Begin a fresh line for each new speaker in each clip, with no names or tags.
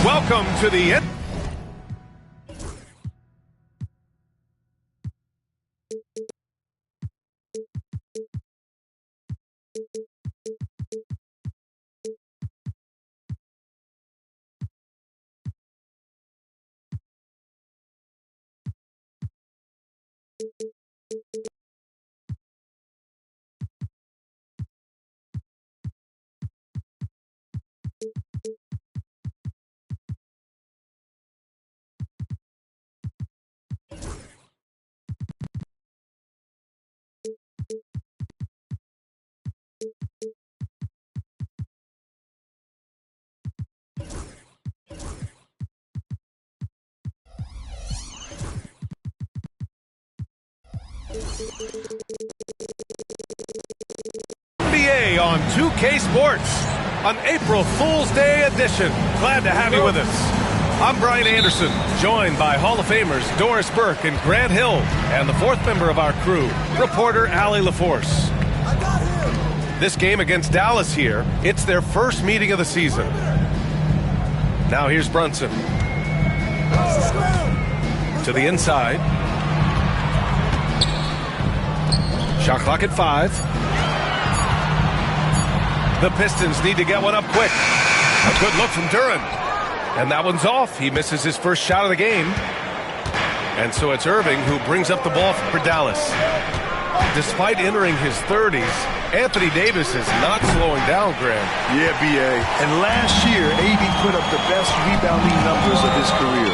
Welcome to the end. NBA on 2K Sports, an April Fool's Day edition. Glad to have you with us. I'm Brian Anderson, joined by Hall of Famers Doris Burke and Grant Hill, and the fourth member of our crew, reporter Allie LaForce. This game against Dallas here, it's their first meeting of the season. Now here's Brunson. To the inside. Shot clock at 5. The Pistons need to get one up quick. A good look from Duren. And that one's off. He misses his first shot of the game. And so it's Irving who brings up the ball for Dallas. Despite entering his 30s, Anthony Davis is not slowing down, Grant.
Yeah, B.A. And last year, AD put up the best rebounding numbers of his career.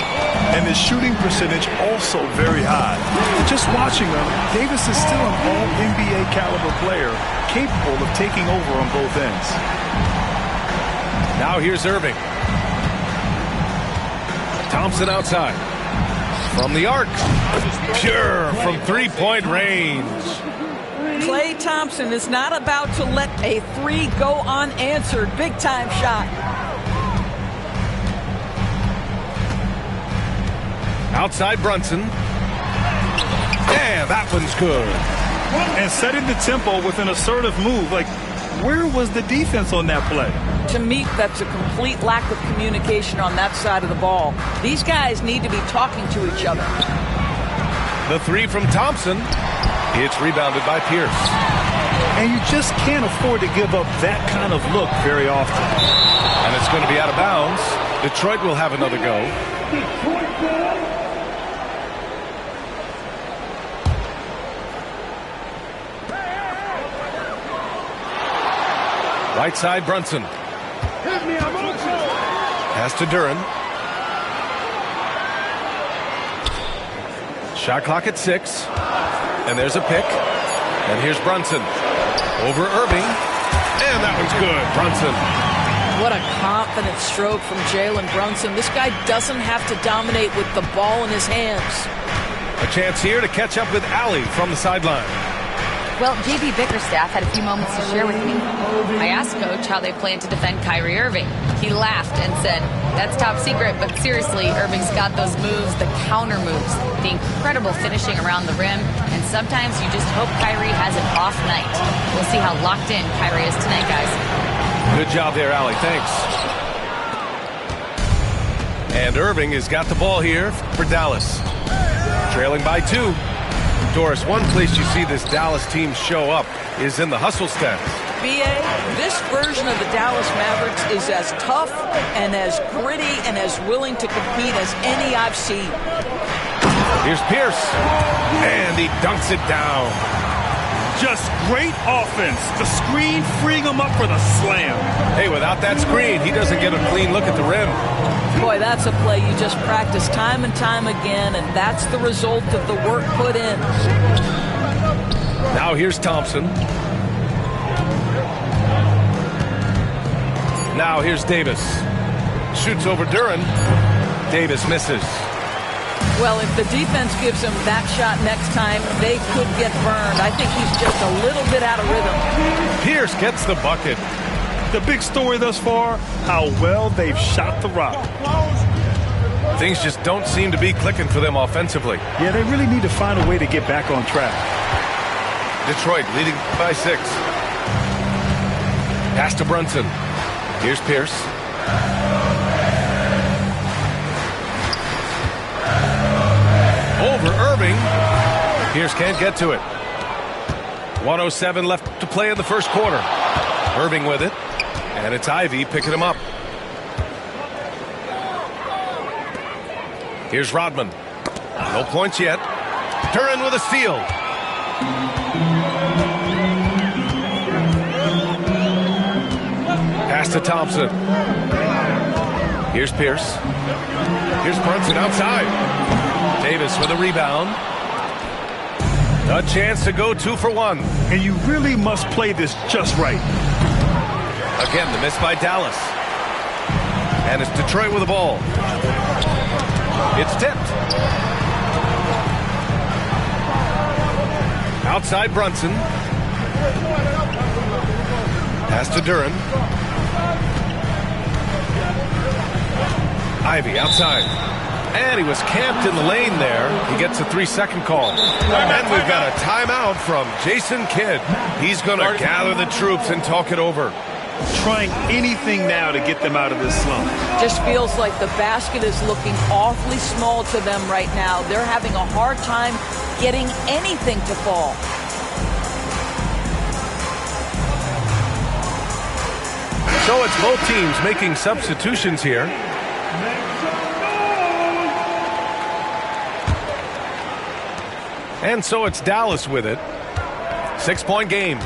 And his shooting percentage also very high. Just watching him, Davis is still an all-NBA caliber player, capable of taking over on both ends.
Now here's Irving. Thompson outside. From the arc. Pure from three-point range.
Klay Thompson is not about to let a three go unanswered. Big-time shot.
Outside Brunson. And that one's good.
And setting the tempo with an assertive move. Like, where was the defense on that play?
To me, that's a complete lack of communication on that side of the ball. These guys need to be talking to each other.
The three from Thompson. It's rebounded by Pierce.
And you just can't afford to give up that kind of look very often.
And it's going to be out of bounds. Detroit will have another go. Right side, Brunson. Pass to Duren. Shot clock at 6. And there's a pick. And here's Brunson. Over Irving. And that one's good. Brunson.
What a confident stroke from Jalen Brunson. This guy doesn't have to dominate with the ball in his hands.
A chance here to catch up with Allie from the sideline.
Well, J.B. Bickerstaff had a few moments to share with me. I asked Coach how they plan to defend Kyrie Irving. He laughed and said, "That's top secret, but seriously, Irving's got those moves, the counter moves, the incredible finishing around the rim, and sometimes you just hope Kyrie has an off night." We'll see how locked in Kyrie is tonight, guys.
Good job there, Allie. Thanks. And Irving has got the ball here for Dallas. Trailing by 2. Doris, one place you see this Dallas team show up is in the hustle stats.
B.A., this version of the Dallas Mavericks is as tough and as gritty and as willing to compete as any I've seen.
Here's Pierce. And he dunks it down.
Just great offense. The screen freeing him up for the slam.
Hey, without that screen, he doesn't get a clean look at the rim.
Boy, that's a play you just practice time and time again, and that's the result of the work put in.
Now here's Thompson. Now here's Davis. Shoots over Duren. Davis misses.
Well, if the defense gives him that shot next time, they could get burned. I think he's just a little bit out of rhythm.
Pierce gets the bucket.
The big story thus far, how well they've shot the rock.
Things just don't seem to be clicking for them offensively.
Yeah, they really need to find a way to get back on track.
Detroit leading by 6. Pass to Brunson. Here's Pierce. Pierce can't get to it. 1:07 left to play in the first quarter. Irving with it. And it's Ivy picking him up. Here's Rodman. No points yet. Duren with a steal. Pass to Thompson. Here's Pierce. Here's Brunson outside. Davis with a rebound. A chance to go 2 for 1.
And you really must play this just right.
Again, the miss by Dallas. And it's Detroit with the ball. It's tipped. Outside Brunson. Pass to Duren. Ivy outside. And he was camped in the lane there. He gets a 3-second call. And we've got a timeout from Jason Kidd. He's going to gather the troops and talk it over.
Trying anything now to get them out of this slump.
Just feels like the basket is looking awfully small to them right now. They're having a hard time getting anything to fall.
So it's both teams making substitutions here. And so it's Dallas with it. 6-point game.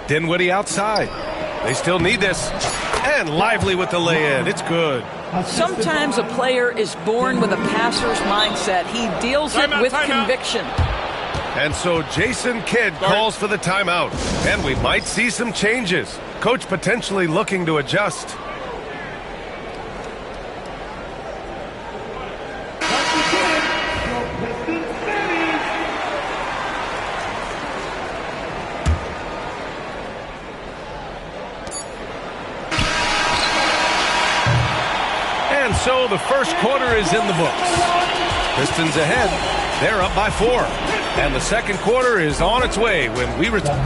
Dinwiddie outside. They still need this. And Lively with the lay-in. It's good.
Sometimes a player is born with a passer's mindset. He deals it with conviction.
And so Jason Kidd calls for the timeout. And we might see some changes. Coach potentially looking to adjust. And so the first quarter is in the books. Pistons ahead. They're up by 4. And the second quarter is on its way when we return.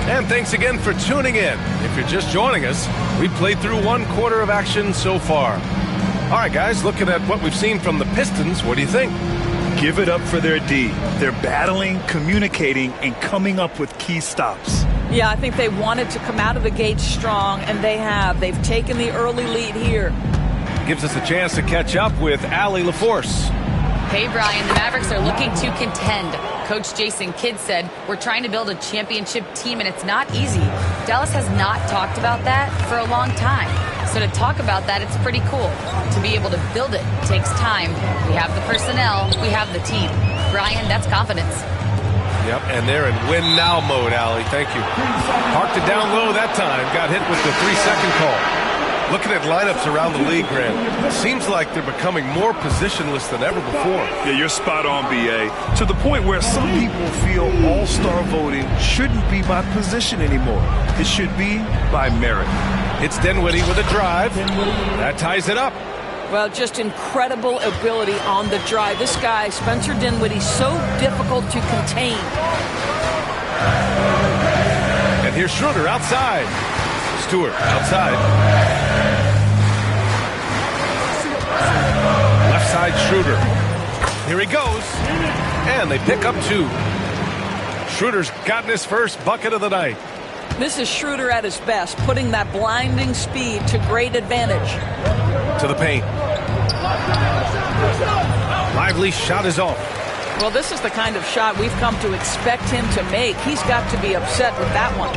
And thanks again for tuning in. If you're just joining us, we played through 1 quarter of action so far. All right, guys, looking at what we've seen from the Pistons, what do you think?
Give it up for their D. They're battling, communicating, and coming up with key stops.
Yeah, I think they wanted to come out of the gate strong, and they have. They've taken the early lead here.
Gives us a chance to catch up with Allie LaForce.
Hey, Brian, the Mavericks are looking to contend. Coach Jason Kidd said, we're trying to build a championship team, and it's not easy. Dallas has not talked about that for a long time. So to talk about that, it's pretty cool. To be able to build it takes time. We have the personnel. We have the team. Brian, that's confidence.
Yep, and they're in win-now mode, Allie. Thank you. Parked it down low that time. Got hit with the 3-second call. Looking at lineups around the league, Grant, it seems like they're becoming more positionless than ever before.
Yeah, you're spot on, B.A. To the point where some people feel all-star voting shouldn't be by position anymore. It should be by merit.
It's Dinwiddie with a drive. That ties it up.
Well, just incredible ability on the drive. This guy, Spencer Dinwiddie, so difficult to contain.
And here's Schroeder outside. Stewart outside. Left side Schroeder. Here he goes. And they pick up 2. Schroeder's gotten his first bucket of the night.
This is Schroeder at his best, putting that blinding speed to great advantage.
To the paint. Lively shot is off.
Well, this is the kind of shot we've come to expect him to make. He's got to be upset with that one.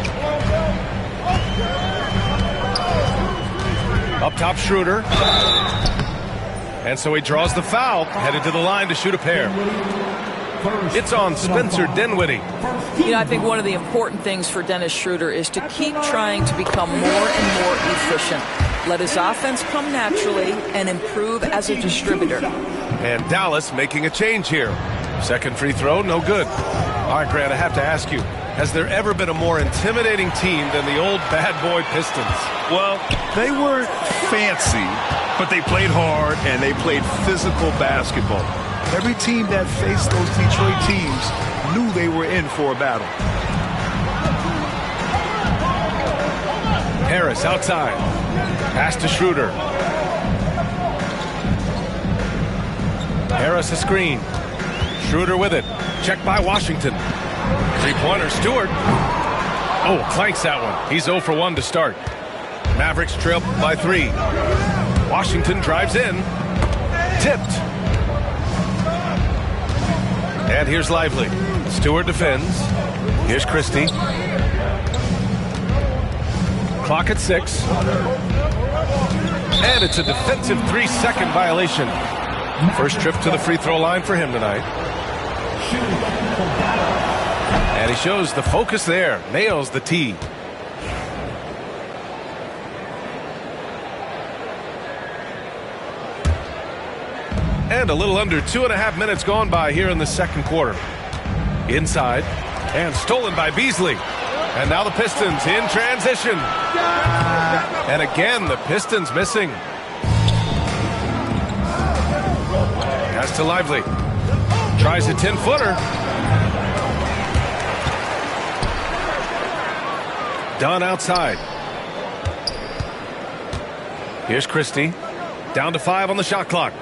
Up top Schroeder. And so he draws the foul, headed to the line to shoot a pair. It's on Spencer Dinwiddie.
You know, I think one of the important things for Dennis Schroeder is to keep trying to become more and more efficient. Let his offense come naturally and improve as a distributor.
And Dallas making a change here. Second free throw, no good. All right, Grant, I have to ask you, has there ever been a more intimidating team than the old bad boy Pistons?
Well, they weren't fancy, but they played hard and they played physical basketball. Every team that faced those Detroit teams knew they were in for a battle.
Harris outside. Pass to Schroeder. Harris a screen. Schroeder with it. Checked by Washington. Three-pointer, Stewart. Oh, clanks that one. He's 0 for 1 to start. Mavericks trail by 3. Washington drives in. Tipped. And here's Lively. Stewart defends. Here's Christie. Clock at 6. And it's a defensive 3-second violation. First trip to the free throw line for him tonight. And he shows the focus there. Nails the tee. And a little under 2.5 minutes gone by here in the second quarter. Inside. And stolen by Beasley. And now the Pistons in transition. And again, the Pistons missing. Pass to Lively. Tries a 10-footer. Dunn outside. Here's Christie. Down to 5 on the shot clock.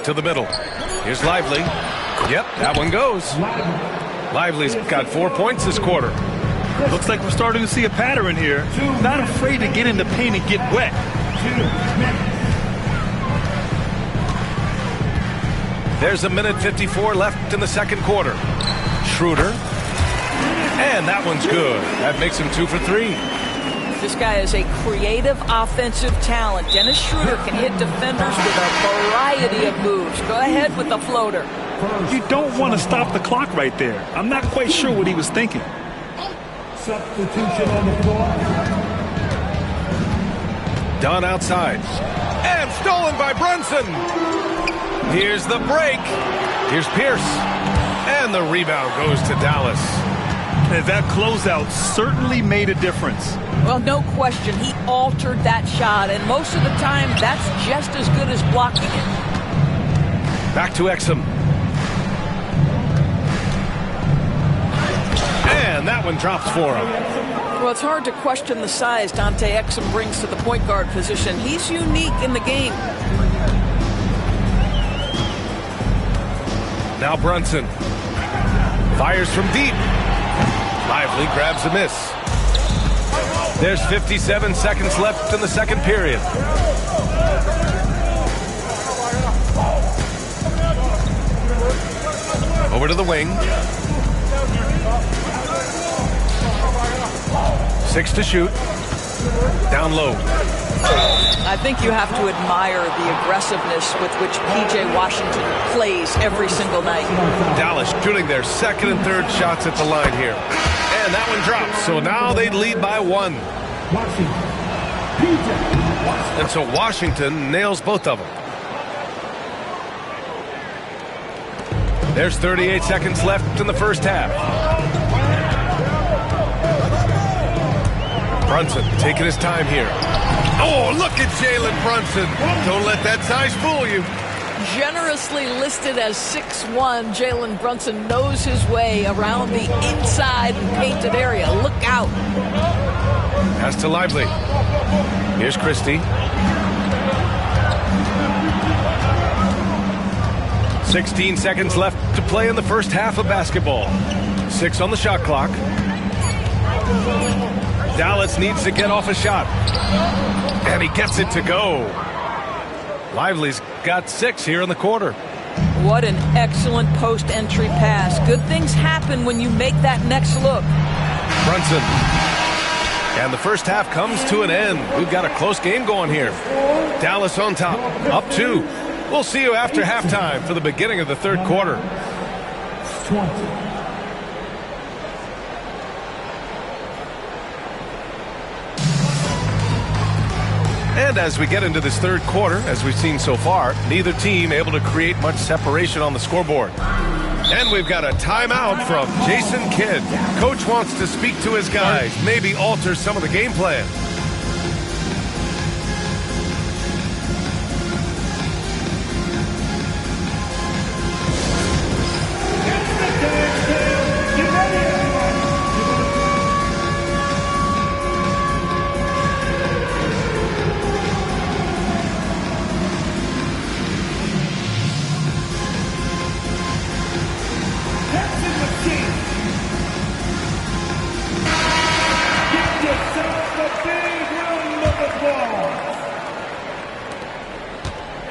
To the middle. Here's Lively. Yep, that one goes. Lively's got 4 points this quarter.
Looks like we're starting to see a pattern here. Not afraid to get in the paint and get wet.
There's 1:54 left in the second quarter. Schroeder. And that one's good. That makes him 2 for 3.
This guy is a creative offensive talent. Dennis Schroeder can hit defenders with a variety of moves. Go ahead with the floater.
You don't want to stop the clock right there. I'm not quite sure what he was thinking.
Substitution on the floor.
Dunn outside. And stolen by Brunson. Here's the break. Here's Pierce. And the rebound goes to Dallas.
And that closeout certainly made a difference.
Well, no question. He altered that shot, and most of the time, that's just as good as blocking it.
Back to Exum. And that one drops for him.
Well, it's hard to question the size Dante Exum brings to the point guard position. He's unique in the game.
Now Brunson. Fires from deep. Lively grabs a miss. There's 57 seconds left in the second period. Over to the wing. 6 to shoot. Down low.
I think you have to admire the aggressiveness with which P.J. Washington plays every single night.
Dallas shooting their second and third shots at the line here. And that one drops. So now they lead by 1. And so Washington nails both of them. There's 38 seconds left in the first half. Brunson taking his time here. Oh, look at Jalen Brunson. Don't let that size fool you.
Generously listed as 6'1", Jalen Brunson knows his way around the inside painted area. Look out.
Pass to Lively. Here's Christie. 16 seconds left to play in the first half of basketball. 6 on the shot clock. Dallas needs to get off a shot. And he gets it to go. Lively's got 6 here in the quarter.
What an excellent post-entry pass. Good things happen when you make that next look.
Brunson. And the first half comes to an end. We've got a close game going here. Dallas on top, up 2. We'll see you after halftime for the beginning of the third quarter.
20.
And as we get into this third quarter, as we've seen so far, neither team able to create much separation on the scoreboard. And we've got a timeout from Jason Kidd. Coach wants to speak to his guys, maybe alter some of the game plan.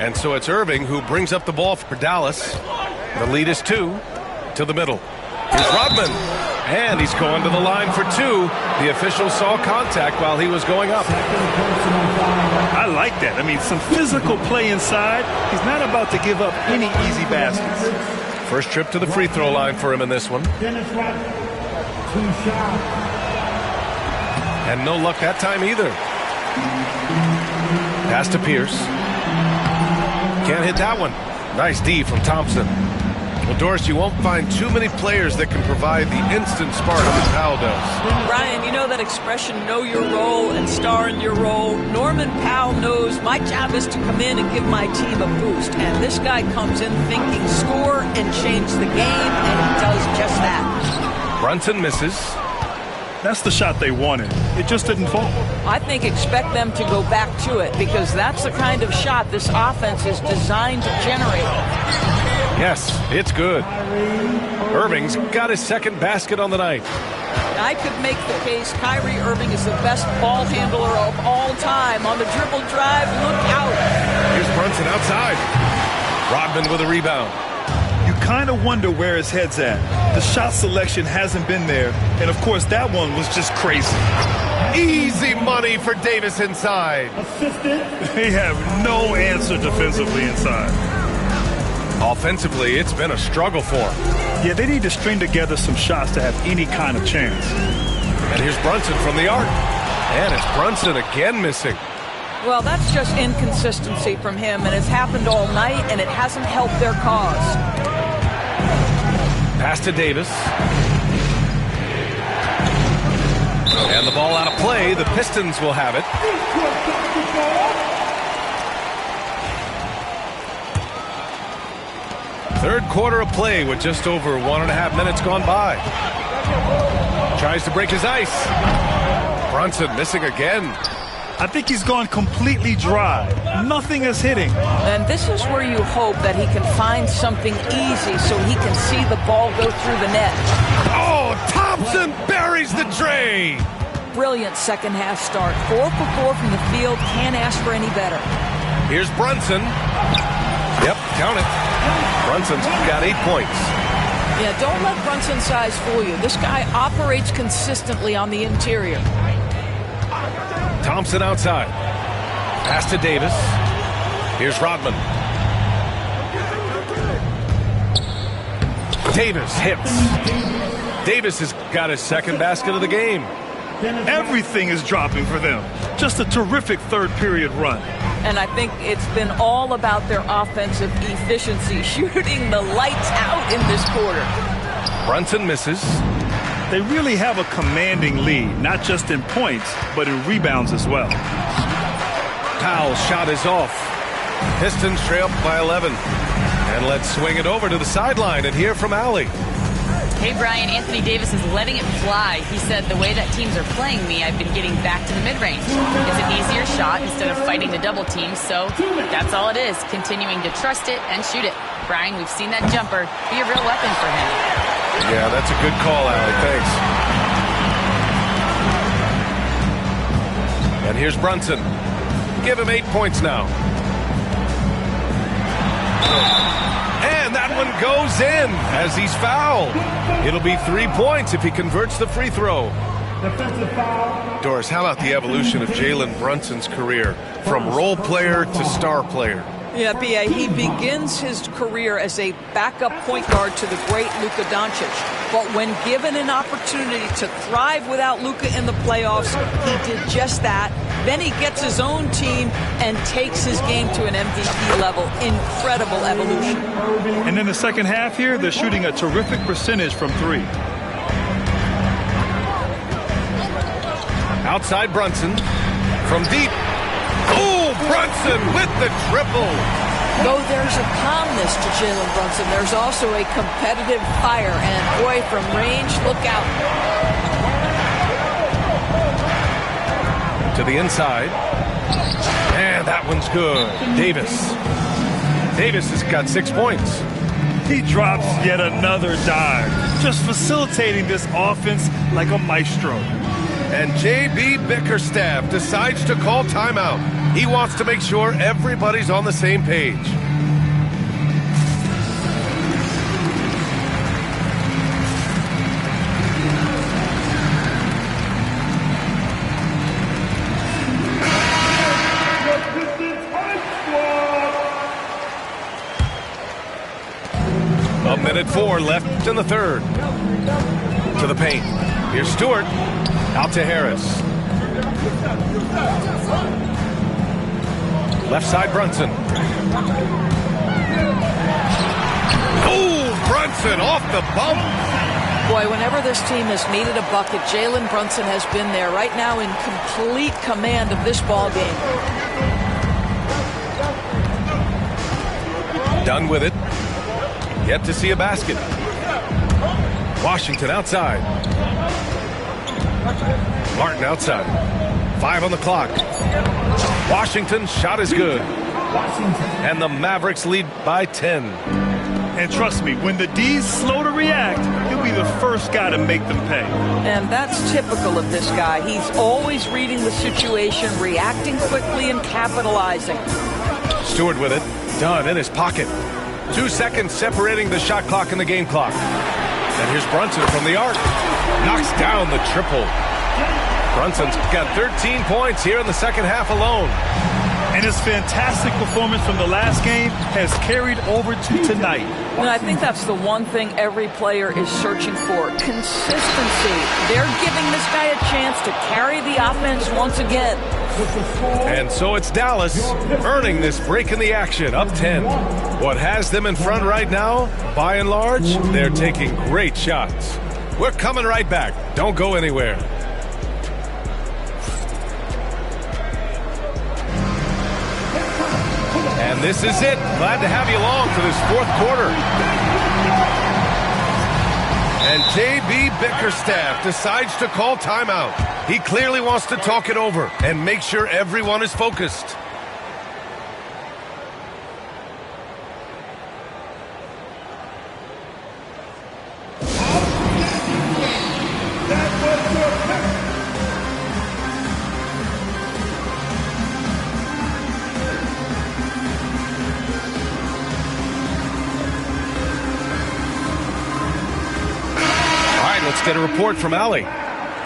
And so it's Irving who brings up the ball for Dallas. The lead is 2 to the middle. Here's Rodman. And he's going to the line for 2. The official saw contact while he was going up.
I like that. I mean, some physical play inside. He's not about to give up any easy baskets.
First trip to the free throw line for him in this one.
Dennis Rodman, 2 shots.
And no luck that time either. Pass to Pierce. Can't hit that one. Nice D from Thompson. Well, Doris, you won't find too many players that can provide the instant spark that Powell does.
Brian, you know that expression, know your role and star in your role? Norman Powell knows my job is to come in and give my team a boost. And this guy comes in thinking score and change the game, and he does just that.
Brunson misses.
That's the shot they wanted. It just didn't fall.
I think expect them to go back to it, because that's the kind of shot this offense is designed to generate.
Yes, it's good. Irving's got his second basket on the night.
I could make the case Kyrie Irving is the best ball handler of all time. On the dribble drive, look out.
Here's Brunson outside. Rodman with a rebound.
You kind of wonder where his head's at. The shot selection hasn't been there. And, of course, that one was just crazy.
Easy money for Davis inside.
Assistant.
They have no answer defensively inside.
Offensively, it's been a struggle for him.
Yeah, they need to string together some shots to have any kind of chance.
And here's Brunson from the arc. And it's Brunson again missing.
Well, that's just inconsistency from him, and it's happened all night, and it hasn't helped their cause.
Pass to Davis. And the ball out of play. The Pistons will have it. Third quarter of play with just over 1.5 minutes gone by. Tries to break his ice. Brunson missing again.
I think he's gone completely dry. Nothing is hitting.
And this is where you hope that he can find something easy so he can see the ball go through the net.
Oh, Thompson buries the tray.
Brilliant second half start. 4 for 4 from the field. Can't ask for any better.
Here's Brunson. Yep, count it. Brunson's got 8 points.
Yeah, don't let Brunson's size fool you. This guy operates consistently on the interior.
Thompson outside. Pass to Davis. Here's Rodman. Davis hits. Davis has got his second basket of the game.
Everything is dropping for them. Just a terrific third period run.
And I think it's been all about their offensive efficiency, shooting the lights out in this quarter.
Brunson misses.
They really have a commanding lead, not just in points, but in rebounds as well.
Powell's shot is off. Pistons trail by 11. And let's swing it over to the sideline and hear from Allie.
Hey, Brian, Anthony Davis is letting it fly. He said, the way that teams are playing me, I've been getting back to the mid-range. It's an easier shot instead of fighting the double team, so that's all it is, continuing to trust it and shoot it. Brian, we've seen that jumper be a real weapon for him.
Yeah, that's a good call, Allie. Thanks. And here's Brunson. Give him 8 points now. And that one goes in as he's fouled. It'll be 3 points if he converts the free throw.
Defensive foul.
Doris, how about the evolution of Jalen Brunson's career from role player to star player?
Yeah, B.A., he begins his career as a backup point guard to the great Luka Doncic. But when given an opportunity to thrive without Luka in the playoffs, he did just that. Then he gets his own team and takes his game to an MVP level. Incredible evolution.
And in the second half here, they're shooting a terrific percentage from 3.
Outside Brunson from deep. Oh, Brunson with the triple.
Though there's a calmness to Jalen Brunson, there's also a competitive fire. And boy, from range, look out.
To the inside. And that one's good. Davis. Davis has got 6 points.
He drops yet another dive, just facilitating this offense like a maestro.
And J.B. Bickerstaff decides to call timeout. He wants to make sure everybody's on the same page. A minute 4 left in the third. To the paint. Here's Stewart. Out to Harris. Left side, Brunson. Oh, Brunson off the bump.
Boy, whenever this team has needed a bucket, Jalen Brunson has been there. Right now in complete command of this ball game.
Done with it. Yet to see a basket. Washington outside. Martin outside. 5 on the clock. Washington's shot is good. And the Mavericks lead by 10.
And trust me, when the D's slow to react, he'll be the first guy to make them pay.
And that's typical of this guy. He's always reading the situation, reacting quickly and capitalizing.
Stewart with it. Dunn in his pocket. 2 seconds separating the shot clock and the game clock. And here's Brunson from the arc. Knocks down the triple. Brunson's got 13 points here in the second half alone.
And his fantastic performance from the last game has carried over to tonight.
And I think that's the one thing every player is searching for. Consistency. They're giving this guy a chance to carry the offense once again.
And so it's Dallas earning this break in the action, up 10. What has them in front right now, by and large, they're taking great shots. We're coming right back. Don't go anywhere. And this is it. Glad to have you along for this fourth quarter. And J.B. Bickerstaff decides to call timeout. He clearly wants to talk it over and make sure everyone is focused. Let's get a report from Allie.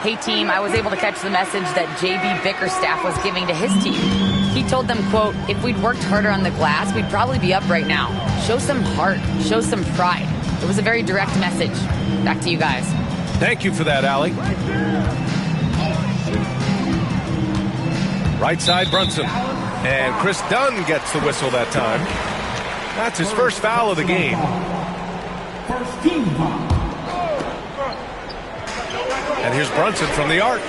Hey, team, I was able to catch the message that J.B. Bickerstaff was giving to his team. He told them, quote, if we'd worked harder on the glass, we'd probably be up right now. Show some heart. Show some pride. It was a very direct message. Back to you guys.
Thank you for that, Allie. Right side, Brunson. And Chris Dunn gets the whistle that time. That's his first foul of the game.
First team foul.
And here's Brunson from the arc.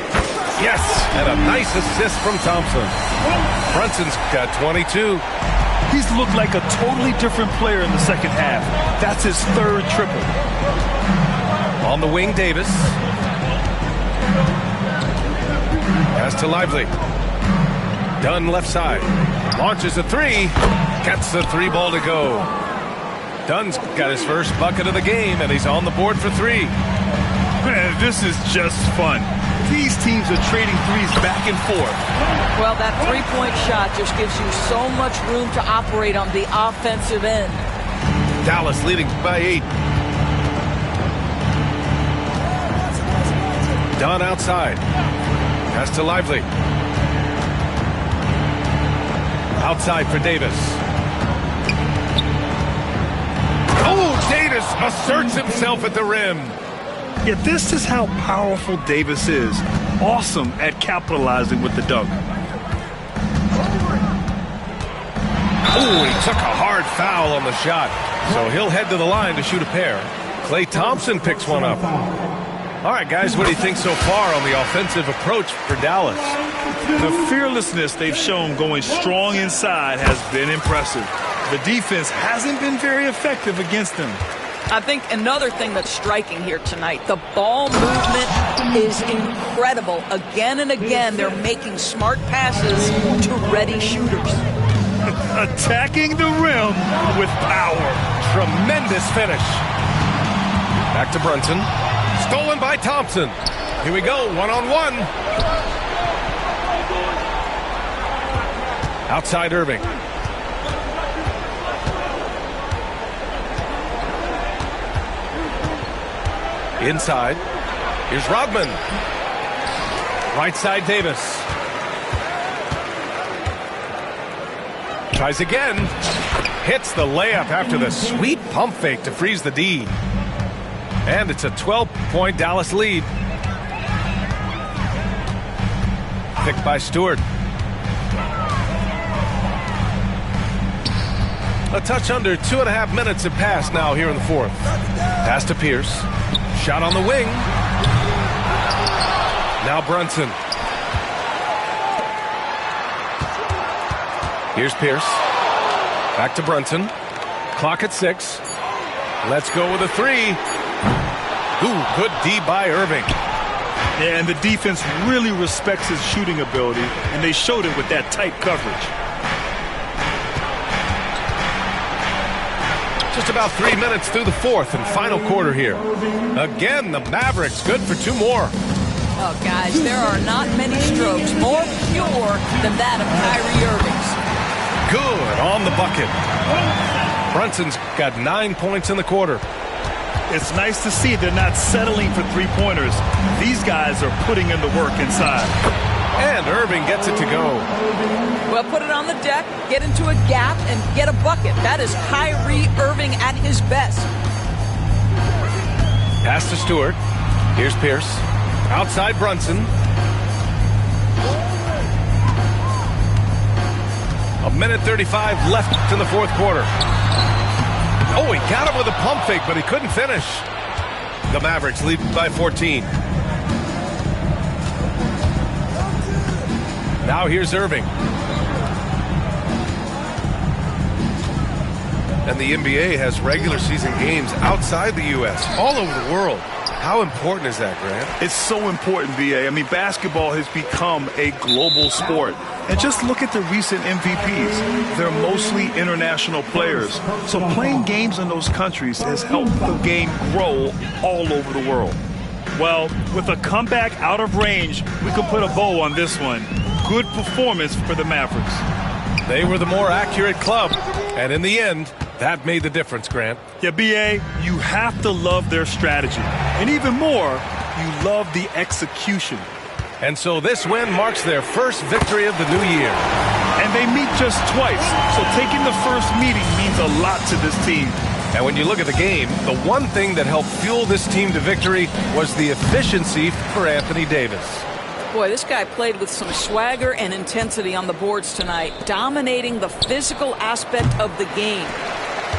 Yes, and a nice assist from Thompson. Brunson's got 22.
He's looked like a totally different player in the second half. That's his third triple.
On the wing, Davis. Pass to Lively. Dunn left side. Launches a three. Gets the three ball to go. Dunn's got his first bucket of the game, and he's on the board for 3.
Man, this is just fun. These teams are trading threes back and forth.
Well, that three-point shot just gives you so much room to operate on the offensive end.
Dallas leading by 8. Dunn outside. Pass to Lively. Outside for Davis. Oh, Davis asserts himself at the rim.
Yeah, this is how powerful Davis is. Awesome at capitalizing with the dunk.
Oh, he took a hard foul on the shot. So he'll head to the line to shoot a pair. Klay Thompson picks one up. All right, guys, what do you think so far on the offensive approach for Dallas?
The fearlessness they've shown going strong inside has been impressive. The defense hasn't been very effective against them.
I think another thing that's striking here tonight, the ball movement is incredible. Again and again, they're making smart passes to ready shooters.
Attacking the rim with power.
Tremendous finish. Back to Brunson. Stolen by Thompson. Here we go, one-on-one. Outside Irving. Inside. Here's Rodman. Right side Davis. Tries again. Hits the layup after the sweet pump fake to freeze the D. And it's a 12-point Dallas lead. Picked by Stewart. A touch under 2.5 minutes have passed now here in the fourth. Pass to Pierce. Shot on the wing. Now Brunson. Here's Pierce. Back to Brunson. Clock at 6. Let's go with a 3. Ooh, good D by Irving.
Yeah, and the defense really respects his shooting ability, and they showed it with that tight coverage.
Just about 3 minutes through the fourth and final quarter here. Again, the Mavericks good for 2 more.
Oh, guys, there are not many strokes more pure than that of Kyrie Irving's.
Good on the bucket. Brunson's got 9 points in the quarter.
It's nice to see they're not settling for three-pointers. These guys are putting in the work inside.
And Irving gets it to go.
Well, put it on the deck, get into a gap, and get a bucket. That is Kyrie Irving at his best.
Pass to Stewart. Here's Pierce. Outside Brunson. A minute 35 left in the fourth quarter. Oh, he got him with a pump fake, but he couldn't finish. The Mavericks lead by 14. Now here's Irving. And the NBA has regular season games outside the U.S., all over the world. How important is that, Grant?
It's so important, B.A. I mean, basketball has become a global sport. And just look at the recent MVPs. They're mostly international players. So playing games in those countries has helped the game grow all over the world. Well, with a comeback out of range, we can put a bow on this one. Good performance for the Mavericks.
They were the more accurate club. And in the end, that made the difference, Grant.
Yeah, B.A., you have to love their strategy. And even more, you love the execution.
And so this win marks their first victory of the new year.
And they meet just twice, so taking the first meeting means a lot to this team.
And when you look at the game, the one thing that helped fuel this team to victory was the efficiency for Anthony Davis.
Boy, this guy played with some swagger and intensity on the boards tonight, dominating the physical aspect of the game.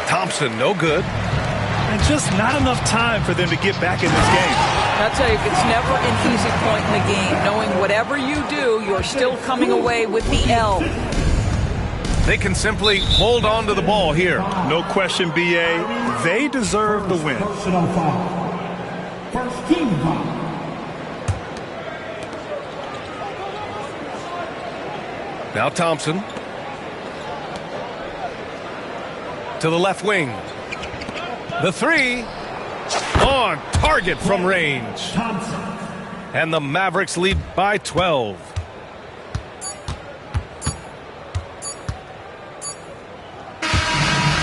Thompson, no good.
And just not enough time for them to get back in this game.
I'll tell you, it's never an easy point in the game, knowing whatever you do, you're still coming away with the L.
They can simply hold on to the ball here.
No question, B.A. They deserve the win.
Personal foul. First team foul.
Now Thompson. To the left wing. The 3. On target from range.
Thompson.
And the Mavericks lead by 12.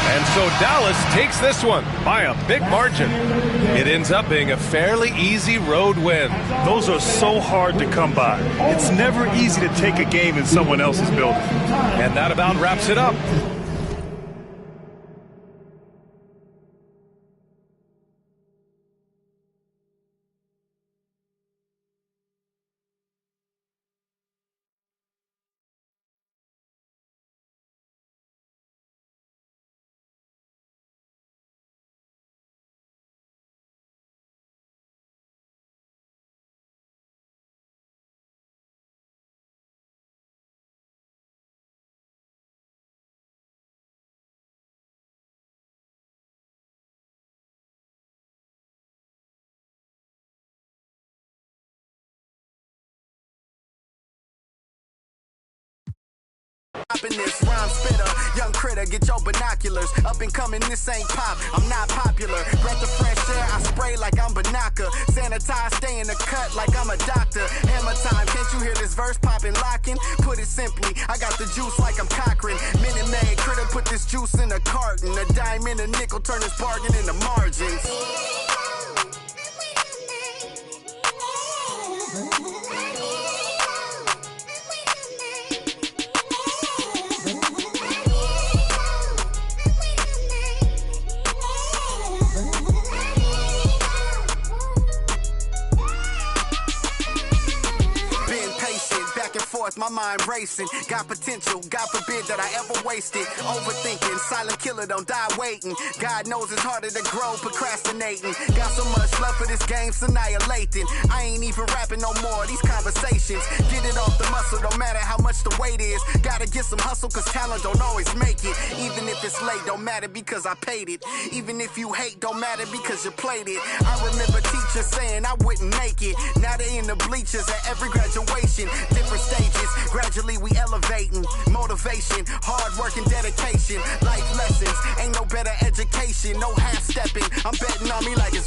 And so Dallas takes this one by a big margin. It ends up being a fairly easy road win.
Those are so hard to come by. It's never easy to take a game in someone else's building.
And that about wraps it up.
In this rhyme spitter, young critter, get your binoculars. Up and coming, this ain't pop, I'm not popular. Breath of fresh air, I spray like I'm Banaka. Sanitize, stay in the cut like I'm a doctor. Hammer time, can't you hear this verse popping, locking? Put it simply, I got the juice like I'm Cochran. Minute Maid, critter, put this juice in a carton. A dime and a nickel, turn this bargain into margins. My mind racing, got potential, God forbid that I ever waste it. Overthinking, silent killer, don't die waiting. God knows it's harder to grow, procrastinating. Got so much love for this game, it's annihilating. I ain't even rapping no more, these conversations. Get it off the muscle, no matter how much the weight is. Gotta get some hustle, cause talent don't always make it. Even if it's late, don't matter because I paid it. Even if you hate, don't matter because you played it. I remember teachers saying I wouldn't make it. Now they in the bleachers at every graduation. Different stages, gradually we elevating. Motivation, hard work and dedication. Life lessons, ain't no better education. No half-stepping, I'm betting on me like it's